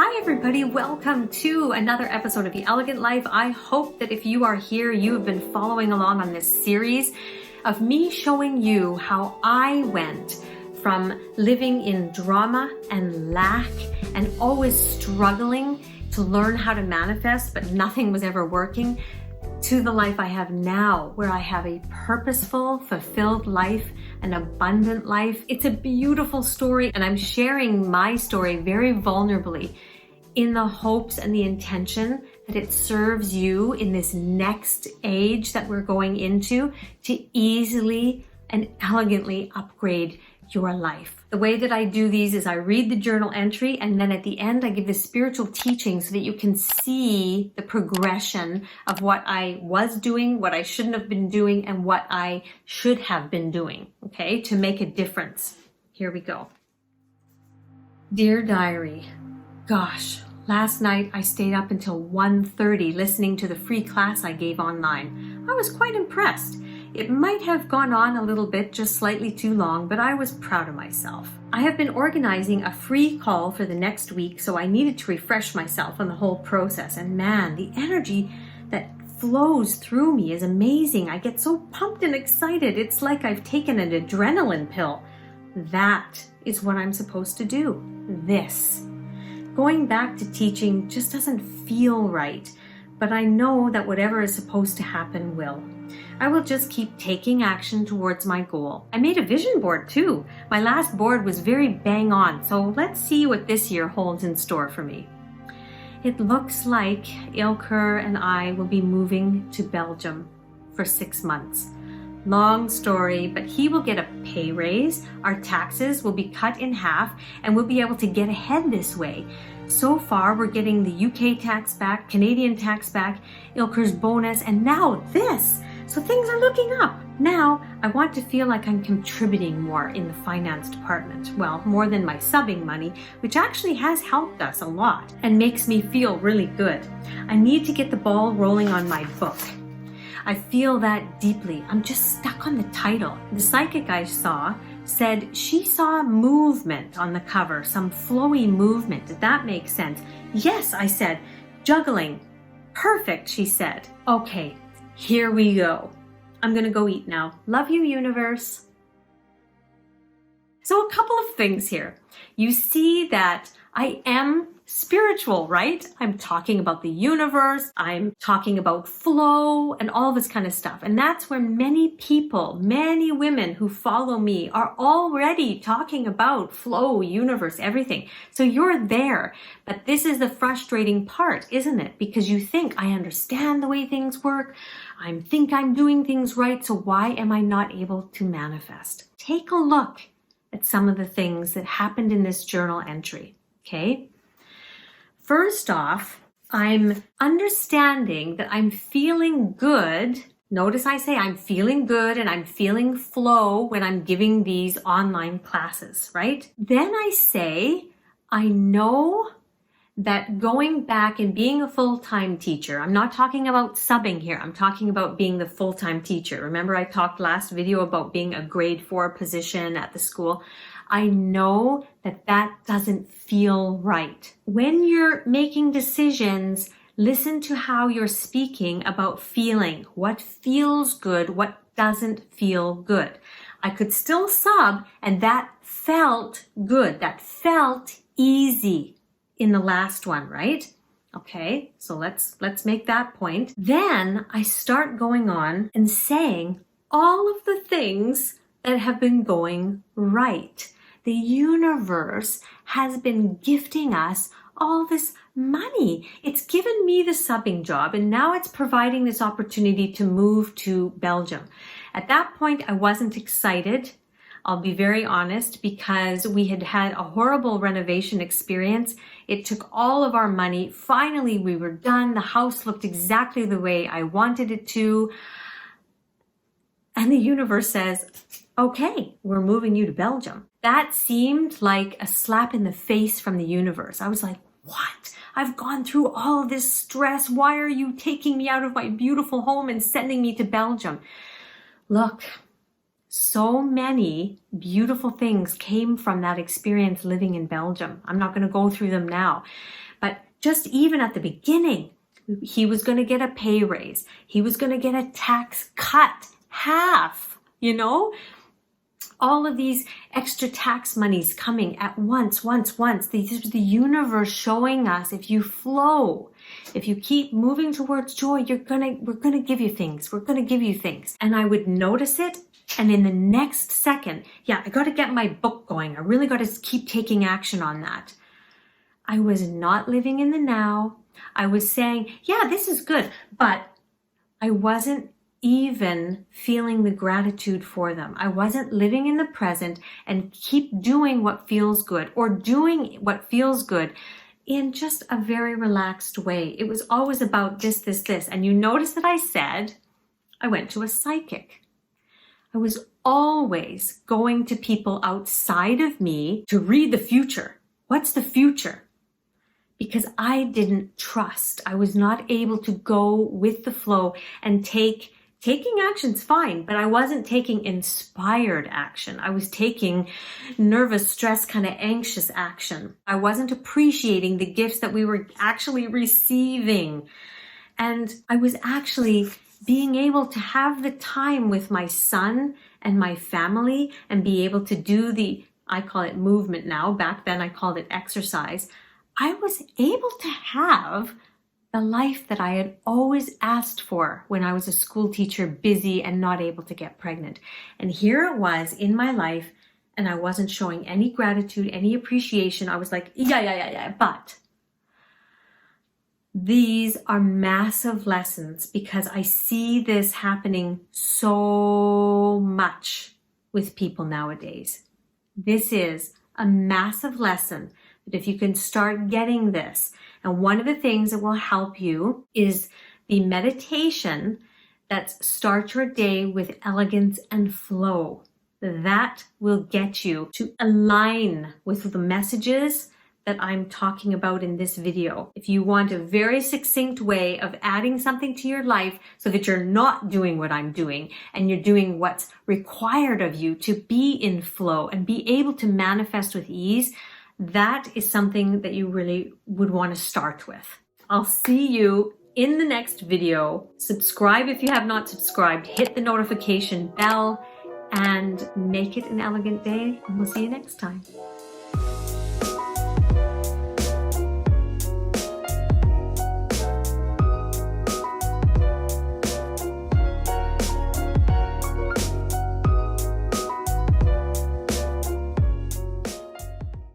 Hi everybody, welcome to another episode of The Elegant Life. I hope that if you are here, you have been following along on this series of me showing you how I went from living in drama and lack and always struggling to learn how to manifest, but nothing was ever working, to the life I have now, where I have a purposeful, fulfilled life, an abundant life. It's a beautiful story, and I'm sharing my story very vulnerably in the hopes and the intention that it serves you in this next age that we're going into to easily and elegantly upgrade your life. The way that I do these is I read the journal entry, and then at the end I give the spiritual teaching so that you can see the progression of what I was doing, what I shouldn't have been doing, and what I should have been doing, okay, to make a difference. Here we go. Dear Diary, gosh, last night I stayed up until 1:30 listening to the free class I gave online. I was quite impressed. It might have gone on a little bit, just slightly too long, but I was proud of myself. I have been organizing a free call for the next week, so I needed to refresh myself on the whole process. And man, the energy that flows through me is amazing. I get so pumped and excited. It's like I've taken an adrenaline pill. That is what I'm supposed to do. This. Going back to teaching just doesn't feel right, but I know that whatever is supposed to happen will. I will just keep taking action towards my goal. I made a vision board too. My last board was very bang on, so let's see what this year holds in store for me. It looks like Ilker and I will be moving to Belgium for 6 months. Long story, but he will get a pay raise, our taxes will be cut in half, and we'll be able to get ahead this way. So far, we're getting the UK tax back, Canadian tax back, Ilker's bonus, and now this. So things are looking up. Now, I want to feel like I'm contributing more in the finance department. Well, more than my subbing money, which actually has helped us a lot and makes me feel really good. I need to get the ball rolling on my book. I feel that deeply. I'm just stuck on the title. The psychic I saw said she saw movement on the cover, some flowy movement. Did that make sense? Yes, I said. Juggling. Perfect, she said. Okay, here we go. I'm gonna go eat now. Love you, universe. So a couple of things here. You see that I am spiritual, right? I'm talking about the universe, I'm talking about flow and all this kind of stuff. And that's where many people, many women who follow me are already talking about flow, universe, everything. So you're there. But this is the frustrating part, isn't it? Because you think, I understand the way things work. I think I'm doing things right. So why am I not able to manifest? Take a look at some of the things that happened in this journal entry, okay? First off, I'm understanding that I'm feeling good. Notice I say I'm feeling good and I'm feeling flow when I'm giving these online classes, right? Then I say, I know that going back and being a full-time teacher, I'm not talking about subbing here, I'm talking about being the full-time teacher. Remember I talked last video about being a grade 4 position at the school. I know that that doesn't feel right. When you're making decisions, listen to how you're speaking about feeling. What feels good, what doesn't feel good. I could still sub, and that felt good. That felt easy in the last one, right? Okay, so let's make that point. Then I start going on and saying all of the things that have been going right. The universe has been gifting us all this money. It's given me the subbing job, and now it's providing this opportunity to move to Belgium. At that point, I wasn't excited. I'll be very honest, because we had had a horrible renovation experience. It took all of our money. Finally, we were done. The house looked exactly the way I wanted it to. And the universe says, okay, we're moving you to Belgium. That seemed like a slap in the face from the universe. I was like, what? I've gone through all of this stress. Why are you taking me out of my beautiful home and sending me to Belgium? Look, so many beautiful things came from that experience living in Belgium. I'm not going to go through them now. But just even at the beginning, he was going to get a pay raise. He was going to get a tax cut, half, all of these extra tax monies coming at once. This is the universe showing us, if you flow, if you keep moving towards joy, we're going to give you things. We're going to give you things. And I would notice it. And in the next second, I got to get my book going. I really got to keep taking action on that. I was not living in the now. I was saying, this is good, but I wasn't even feeling the gratitude for them. I wasn't living in the present and keep doing what feels good, or doing what feels good in just a very relaxed way. It was always about this. And you notice that I said I went to a psychic. I was always going to people outside of me to read the future. What's the future? Because I didn't trust. I was not able to go with the flow and taking action's fine, but I wasn't taking inspired action. I was taking nervous, stress, kind of anxious action. I wasn't appreciating the gifts that we were actually receiving. And I was actually being able to have the time with my son and my family and be able to do I call it movement now. Back then I called it exercise. I was able to have the life that I had always asked for when I was a school teacher, busy and not able to get pregnant. And here it was in my life, and I wasn't showing any gratitude, any appreciation. I was like, but these are massive lessons, because I see this happening so much with people nowadays. This is a massive lesson that if you can start getting this, and one of the things that will help you is the meditation that start your day with elegance and flow. That will get you to align with the messages that I'm talking about in this video. If you want a very succinct way of adding something to your life so that you're not doing what I'm doing and you're doing what's required of you to be in flow and be able to manifest with ease, that is something that you really would want to start with. I'll see you in the next video. Subscribe if you have not subscribed. Hit the notification bell and make it an elegant day. And we'll see you next time.